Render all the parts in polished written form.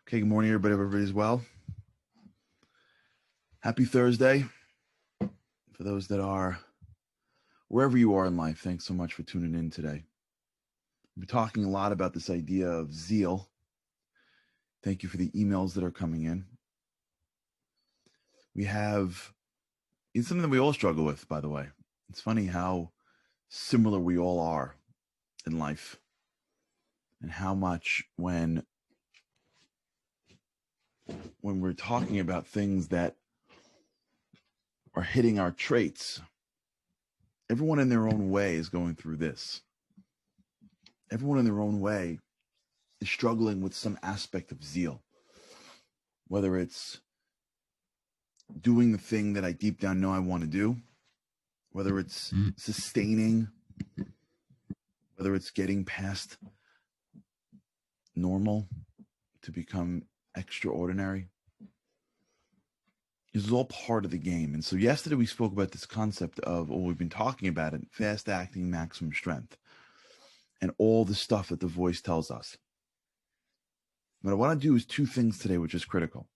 Okay, good morning, everybody. Everybody's well. Happy Thursday. For those that are wherever you are in life, thanks so much for tuning in today. We're talking a lot about this idea of zeal. Thank you for the emails that are coming in. It's something that we all struggle with, by the way. It's funny how similar we all are in life, and how much when we're talking about things that are hitting our traits, everyone in their own way is going through this. Everyone in their own way is struggling with some aspect of zeal, whether it's doing the thing that I deep down know I want to do, whether it's sustaining, whether it's getting past normal to become extraordinary. This is all part of the game. And so yesterday we spoke about this concept of, we've been talking about it, fast acting, maximum strength, and all the stuff that the voice tells us. What I want to do is two things today, which is critical.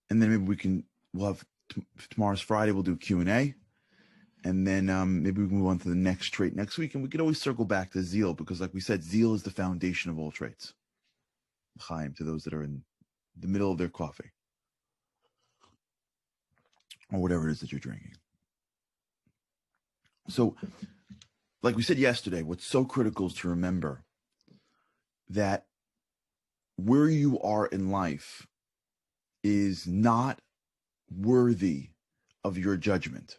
And then maybe we'll have tomorrow's Friday, we'll do Q&A. And then maybe we can move on to the next trait next week. And we could always circle back to zeal, because like we said, zeal is the foundation of all traits. Chaim, to those that are in the middle of their coffee or whatever it is that you're drinking. So like we said yesterday, what's so critical is to remember that where you are in life is not worthy of your judgment.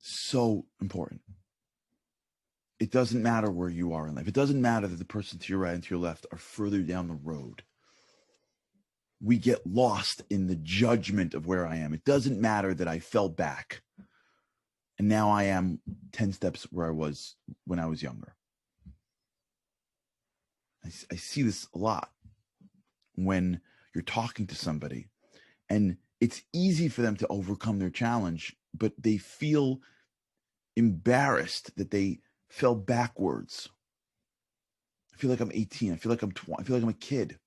So important. It doesn't matter where you are in life. It doesn't matter that the person to your right and to your left are further down the road. We get lost in the judgment of where I am. It doesn't matter that I fell back and now I am 10 steps where I was when I was younger. I see this a lot when you're talking to somebody and it's easy for them to overcome their challenge, but they feel embarrassed that they fell backwards. I feel like I'm 18. I feel like I'm 20. I feel like I'm a kid.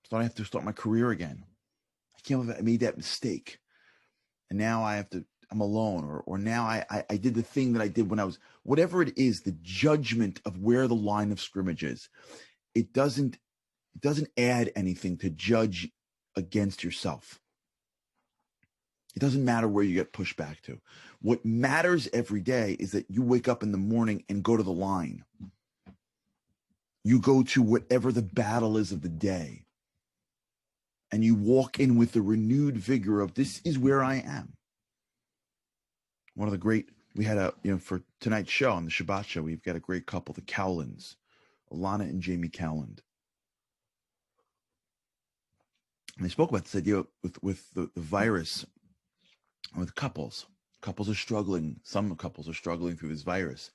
So I have to start my career again. I can't believe I made that mistake. And now I'm alone, or now I did the thing that I did when I was, whatever it is, the judgment of where the line of scrimmage is. It doesn't add anything to judge against yourself. It doesn't matter where you get pushed back to. What matters every day is that you wake up in the morning and go to the line. You go to whatever the battle is of the day. And you walk in with the renewed vigor of, this is where I am. One of the great, we had for tonight's show, on the Shabbat show, we've got a great couple, the Cowlands, Alana and Jamie Cowland. And they spoke about this idea with the virus, with couples. Couples are struggling. Some couples are struggling through this virus.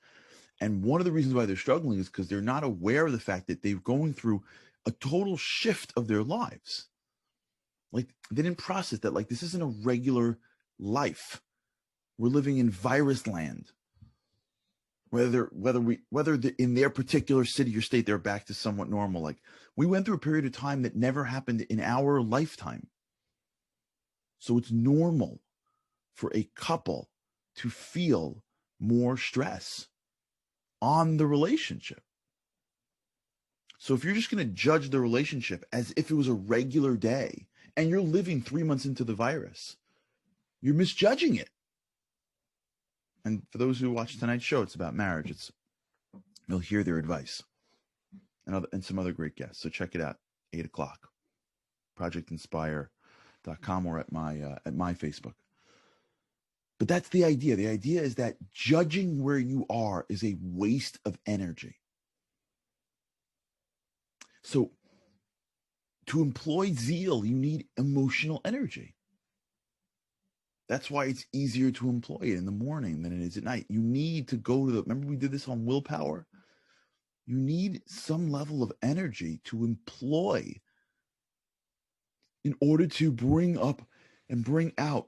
And one of the reasons why they're struggling is because they're not aware of the fact that they're going through a total shift of their lives. Like, they didn't process that. Like, this isn't a regular life. We're living in virus land. Whether in their particular city or state, they're back to somewhat normal. Like, we went through a period of time that never happened in our lifetime. So it's normal for a couple to feel more stress on the relationship. So if you're just going to judge the relationship as if it was a regular day and you're living 3 months into the virus, you're misjudging it. And for those who watch tonight's show, it's about marriage. You'll hear their advice and some other great guests. So check it out, 8:00, projectinspire.com or at my Facebook. But that's the idea. The idea is that judging where you are is a waste of energy. So to employ zeal, you need emotional energy. That's why it's easier to employ it in the morning than it is at night. You need to go to remember we did this on willpower? You need some level of energy to employ in order to bring up and bring out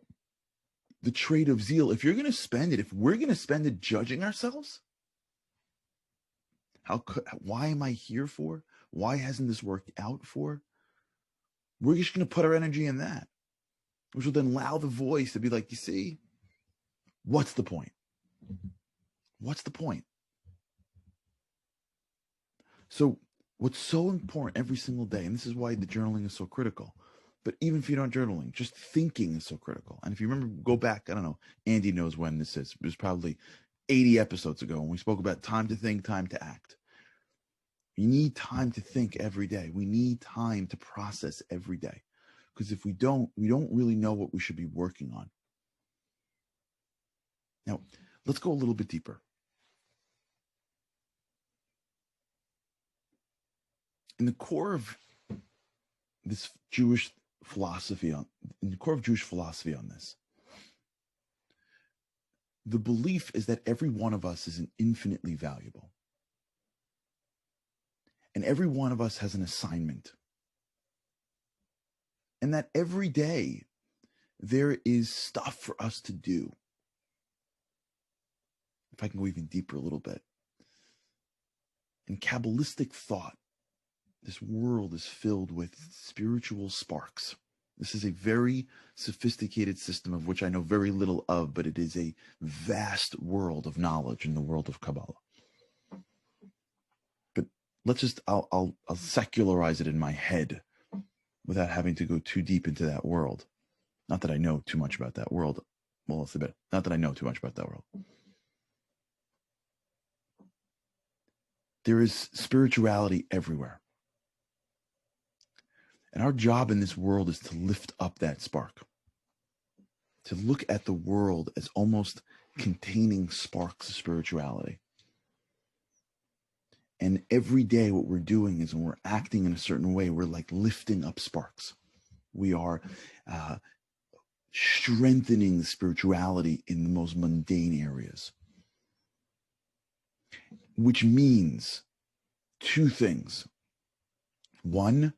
the trait of zeal. If we're going to spend it judging ourselves, why am I here for? why hasn't this worked out for? We're just going to put our energy in that, which will then allow the voice to be like, you see, what's the point? What's the point? So what's so important every single day, and this is why the journaling is so critical, but even if you're not journaling, just thinking is so critical. And if you remember, go back, I don't know, Andy knows when this is. It was probably 80 episodes ago when we spoke about time to think, time to act. You need time to think every day. We need time to process every day. Because if we don't really know what we should be working on. Now, let's go a little bit deeper. In the core of this Jewish philosophy on this, the belief is that every one of us is infinitely valuable. And every one of us has an assignment. And that every day there is stuff for us to do. If I can go even deeper a little bit. In Kabbalistic thought, this world is filled with spiritual sparks. This is a very sophisticated system of which I know very little of, but it is a vast world of knowledge in the world of Kabbalah. But I'll secularize it in my head without having to go too deep into that world. Not that I know too much about that world. Well, it's a bit. Not that I know too much about that world. There is spirituality everywhere. And our job in this world is to lift up that spark. To look at the world as almost containing sparks of spirituality. And every day what we're doing is when we're acting in a certain way, we're like lifting up sparks. We are strengthening the spirituality in the most mundane areas. Which means two things. One,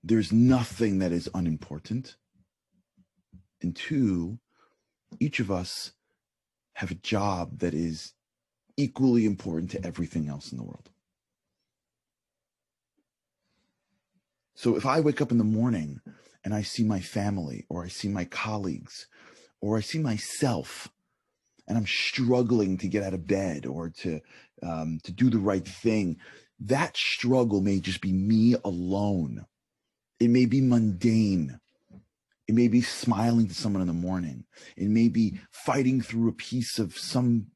there's nothing that is unimportant. And two, each of us have a job that is equally important to everything else in the world. So if I wake up in the morning and I see my family, or I see my colleagues, or I see myself, and I'm struggling to get out of bed or to do the right thing, that struggle may just be me alone. It may be mundane. It may be smiling to someone in the morning. It may be fighting through a piece of some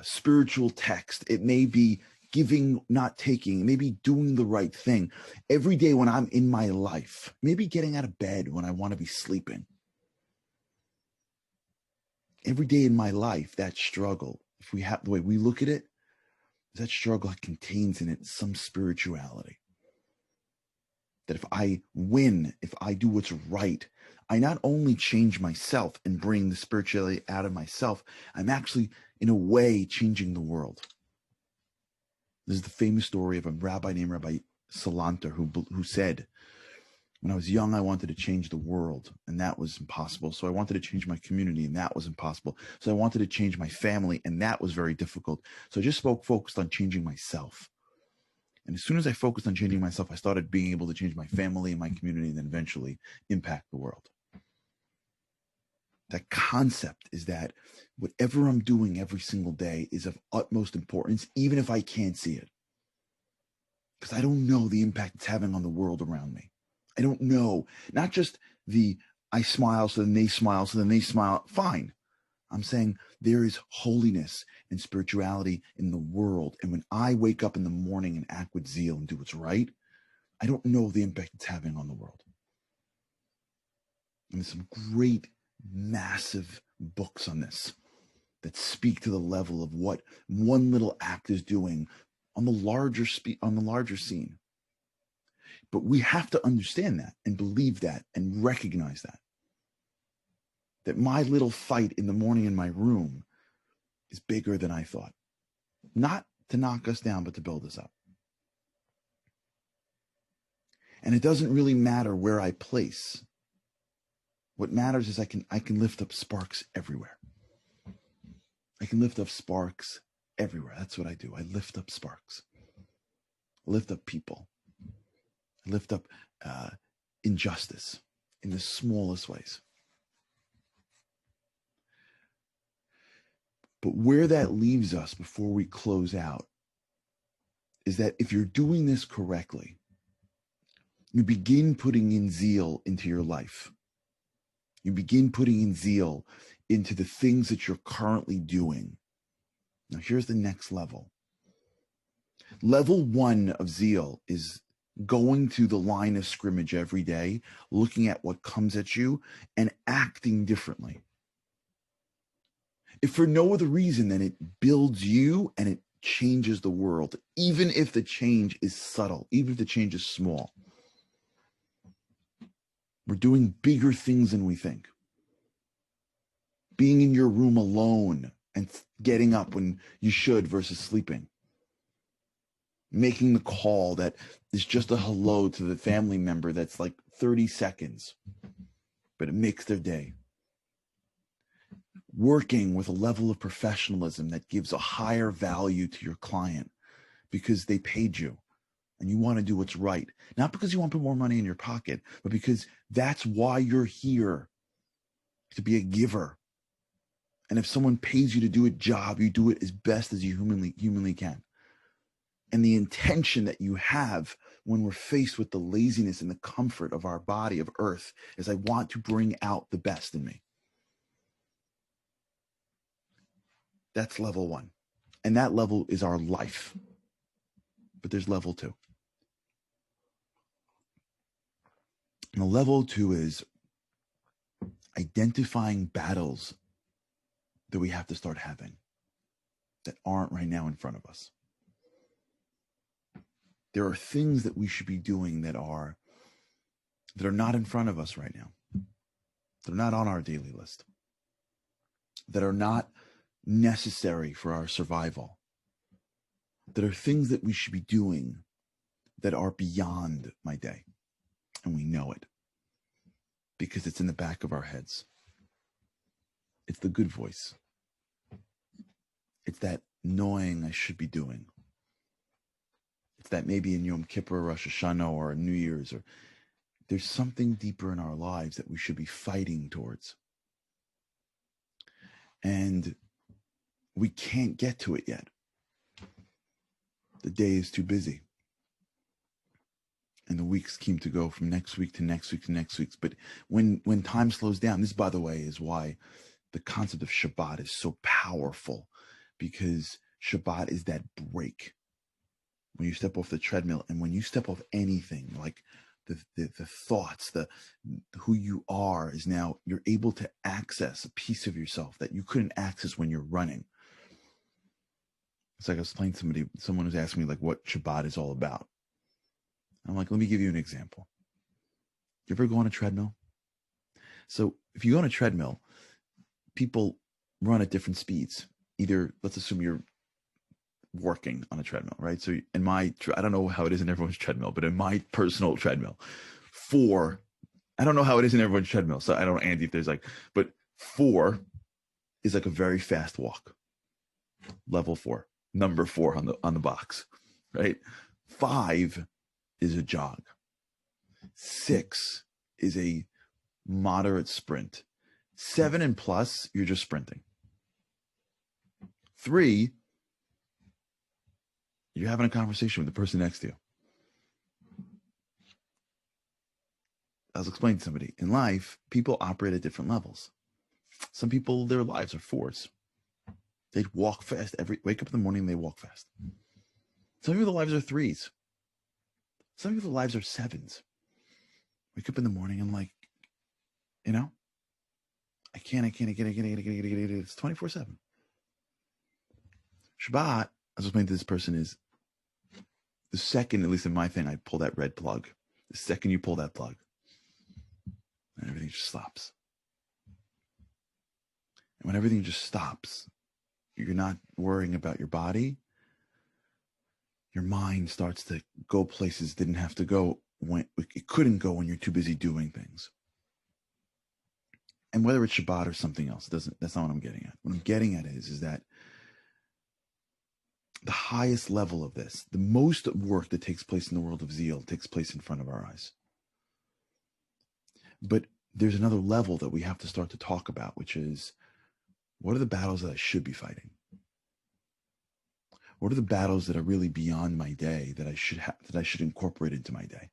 spiritual text. It may be giving, not taking. It may be doing the right thing. Every day when I'm in my life, maybe getting out of bed when I want to be sleeping. Every day in my life, that struggle, if we have the way we look at it, that struggle contains in it some spirituality. That if I win, if I do what's right, I not only change myself and bring the spirituality out of myself, I'm actually, in a way, changing the world. This is the famous story of a rabbi named Rabbi Salanter who said, when I was young, I wanted to change the world, and that was impossible. So I wanted to change my community, and that was impossible. So I wanted to change my family, and that was very difficult. So I just focused on changing myself. And as soon as I focused on changing myself, I started being able to change my family and my community, and then eventually impact the world. That concept is that whatever I'm doing every single day is of utmost importance, even if I can't see it. Because I don't know the impact it's having on the world around me. I don't know. Not just I smile, so then they smile, so then they smile. Fine. I'm saying there is holiness and spirituality in the world. And when I wake up in the morning and act with zeal and do what's right, I don't know the impact it's having on the world. And there's some great, massive books on this that speak to the level of what one little act is doing on the larger scene. But we have to understand that and believe that and recognize that my little fight in the morning in my room is bigger than I thought. Not to knock us down, but to build us up. And it doesn't really matter where I place. What matters is I can lift up sparks everywhere. I can lift up sparks everywhere. That's what I do. I lift up sparks. I lift up people. I lift up injustice in the smallest ways. But where that leaves us before we close out is that if you're doing this correctly, you begin putting in zeal into your life. You begin putting in zeal into the things that you're currently doing. Now, here's the next level. Level 1 of zeal is going to the line of scrimmage every day, looking at what comes at you and acting differently. If for no other reason than it builds you and it changes the world, even if the change is subtle, even if the change is small. We're doing bigger things than we think. Being in your room alone and getting up when you should versus sleeping. Making the call that is just a hello to the family member that's like 30 seconds, but it makes their day. Working with a level of professionalism that gives a higher value to your client because they paid you and you want to do what's right. Not because you want to put more money in your pocket, but because that's why you're here, to be a giver. And if someone pays you to do a job, you do it as best as you humanly can. And the intention that you have when we're faced with the laziness and the comfort of our body of earth is, I want to bring out the best in me. That's level 1. And that level is our life. But there's level 2. And the level 2 is identifying battles that we have to start having that aren't right now in front of us. There are things that we should be doing that are not in front of us right now. They're not on our daily list. That are not necessary for our survival. That are things that we should be doing that are beyond my day. And we know it because it's in the back of our heads. It's the good voice. It's that knowing I should be doing. It's that maybe in Yom Kippur, Rosh Hashanah, or New Year's, or there's something deeper in our lives that we should be fighting towards. And we can't get to it yet. The day is too busy. And the weeks seem to go from next week to next week to next week. But when time slows down, this, by the way, is why the concept of Shabbat is so powerful, because Shabbat is that break. When you step off the treadmill, and when you step off anything, like the thoughts, who you are is now, you're able to access a piece of yourself that you couldn't access when you're running. It's like I was explaining to somebody, someone was asking me like what Shabbat is all about. I'm like, let me give you an example. You ever go on a treadmill? So if you go on a treadmill, people run at different speeds. Either, let's assume you're working on a treadmill, right? So in I don't know how it is in everyone's treadmill, but in my personal treadmill, 4, I don't know how it is in everyone's treadmill. So I don't know, Andy, if there's like, but 4 is like a very fast walk. Level 4, number 4 on the box, right? 5 is a jog. 6 is a moderate sprint. 7 and plus, you're just sprinting. 3, you're having a conversation with the person next to you. I was explaining to somebody, in life, people operate at different levels. Some people, their lives are 4s. They walk fast. Wake up in the morning, they walk fast. Some people, their lives are 3s. Some people, their lives are 7s. Wake up in the morning, I'm like, I can't. It's 24/7. Shabbat, I was explaining to this person, is the second, at least in my thing, I pull that red plug. The second you pull that plug, and everything just stops. And when everything just stops, you're not worrying about your body. Your mind starts to go places it didn't have to go when it couldn't go when you're too busy doing things. And whether it's Shabbat or something else, that's not what I'm getting at. What I'm getting at is that the highest level of this, the most work that takes place in the world of zeal takes place in front of our eyes. But there's another level that we have to start to talk about, which is, what are the battles that I should be fighting? What are the battles that are really beyond my day that I should incorporate into my day?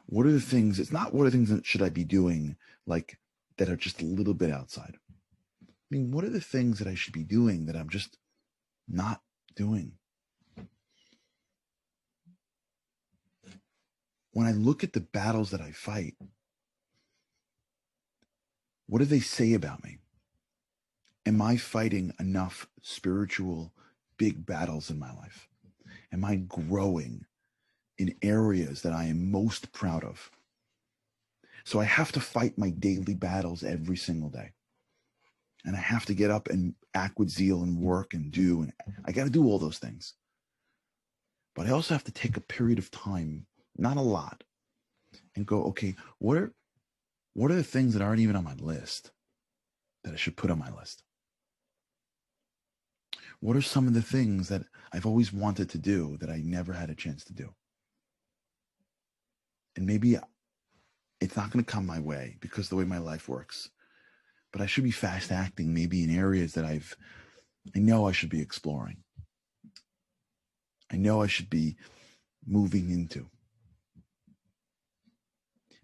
What are the things, it's not what are things that should I be doing, like, that are just a little bit outside. I mean, what are the things that I should be doing that I'm just not doing? When I look at the battles that I fight, what do they say about me? Am I fighting enough spiritual big battles in my life? Am I growing in areas that I am most proud of? So I have to fight my daily battles every single day. And I have to get up and act with zeal and work and do. And I got to do all those things. But I also have to take a period of time, not a lot, and go, okay, what are the things that aren't even on my list that I should put on my list? What are some of the things that I've always wanted to do that I never had a chance to do? And maybe it's not going to come my way because of the way my life works, but I should be fast acting maybe in areas that I know I should be exploring. I know I should be moving into.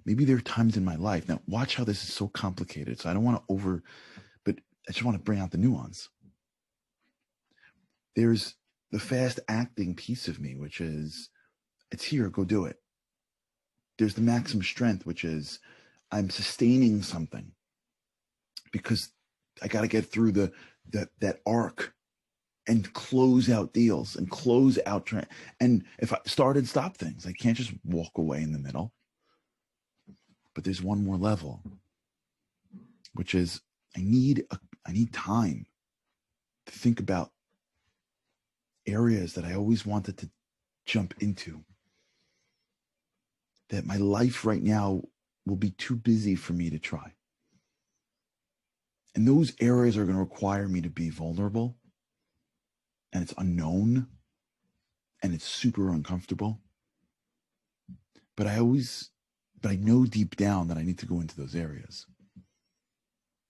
Maybe there are times in my life, now watch how this is so complicated, so I don't want to but I just want to bring out the nuance. There's the fast acting piece of me, which is, it's here, go do it. There's the maximum strength, which is, I'm sustaining something because I got to get through that arc and close out deals and close out. And if I start and stop things, I can't just walk away in the middle. But there's one more level, which is, I need time to think about areas that I always wanted to jump into, that my life right now will be too busy for me to try. And those areas are going to require me to be vulnerable, and it's unknown, and it's super uncomfortable. But I know deep down that I need to go into those areas.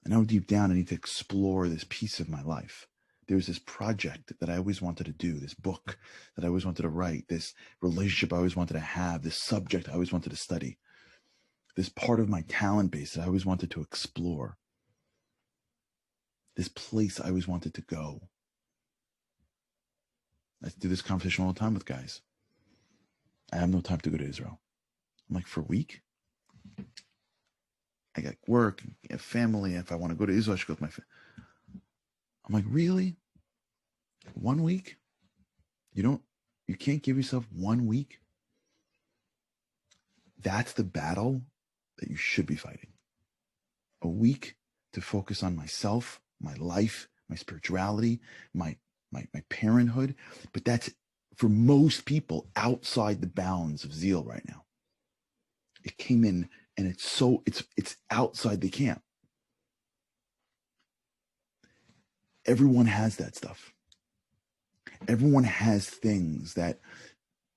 I know deep down I need to explore this piece of my life. There's this project that I always wanted to do, this book that I always wanted to write, this relationship I always wanted to have, this subject I always wanted to study, this part of my talent base that I always wanted to explore, this place I always wanted to go. I do this conversation all the time with guys. I have no time to go to Israel. I'm like, for a week? I got work, I have family. If I want to go to Israel, I should go with my family. I'm like, really? 1 week? You can't give yourself 1 week? That's the battle that you should be fighting. A week to focus on myself, my life, my spirituality, my parenthood. But that's, for most people, outside the bounds of zeal right now. It came in and it's outside the camp. Everyone has that stuff. Everyone has things that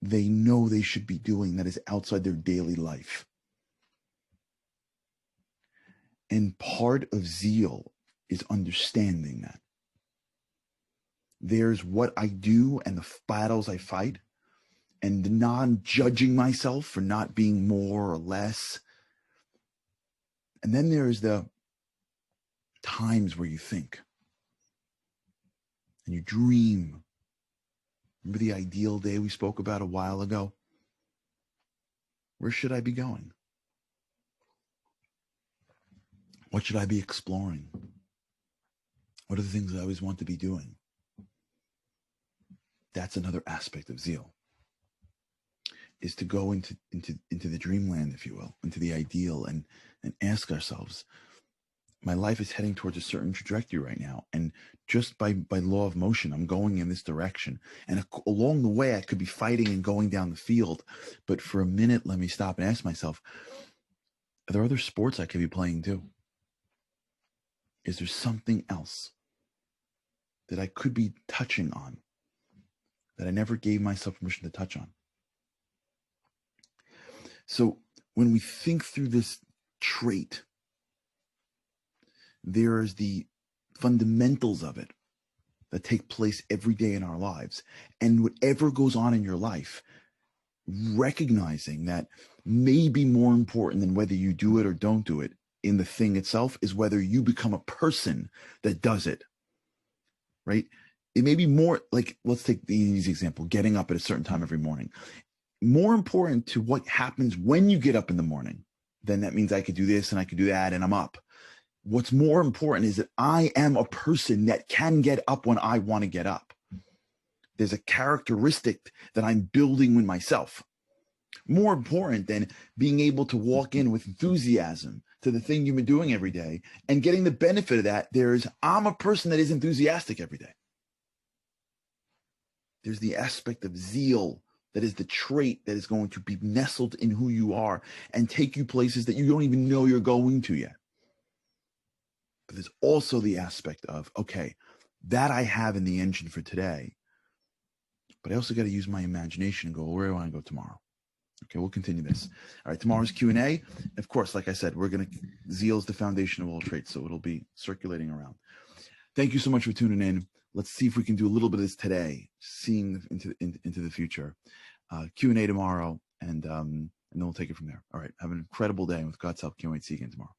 they know they should be doing that is outside their daily life. And part of zeal is understanding that. There's what I do and the battles I fight, and non-judging myself for not being more or less. And then there's the times where you think and you dream. Remember the ideal day we spoke about a while ago? Where should I be going? What should I be exploring? What are the things I always want to be doing? That's another aspect of zeal, is to go into the dreamland, if you will, into the ideal, and ask ourselves, my life is heading towards a certain trajectory right now, and just by law of motion, I'm going in this direction. And along the way, I could be fighting and going down the field, but for a minute, let me stop and ask myself, are there other sports I could be playing too? Is there something else? that I could be touching on that I never gave myself permission to touch on. So when we think through this trait, there's the fundamentals of it that take place every day in our lives. And whatever goes on in your life, recognizing that maybe more important than whether you do it or don't do it in the thing itself is whether you become a person that does it, right? It may be more like, let's take the easy example, getting up at a certain time every morning. More important to what happens when you get up in the morning, then that means I could do this and I could do that and I'm up. What's more important is that I am a person that can get up when I want to get up. There's a characteristic that I'm building with myself. More important than being able to walk in with enthusiasm to the thing you've been doing every day and getting the benefit of that, I'm a person that is enthusiastic every day. There's the aspect of zeal that is the trait that is going to be nestled in who you are and take you places that you don't even know you're going to yet. But there's also the aspect of, okay, that I have in the engine for today, but I also got to use my imagination and go, where do I want to go tomorrow? Okay, we'll continue this. All right, tomorrow's Q&A. Of course, like I said, zeal is the foundation of all traits, so it'll be circulating around. Thank you so much for tuning in. Let's see if we can do a little bit of this today, seeing into the future. Q&A tomorrow, and then we'll take it from there. All right, have an incredible day, and with God's help, can't wait to see you again tomorrow.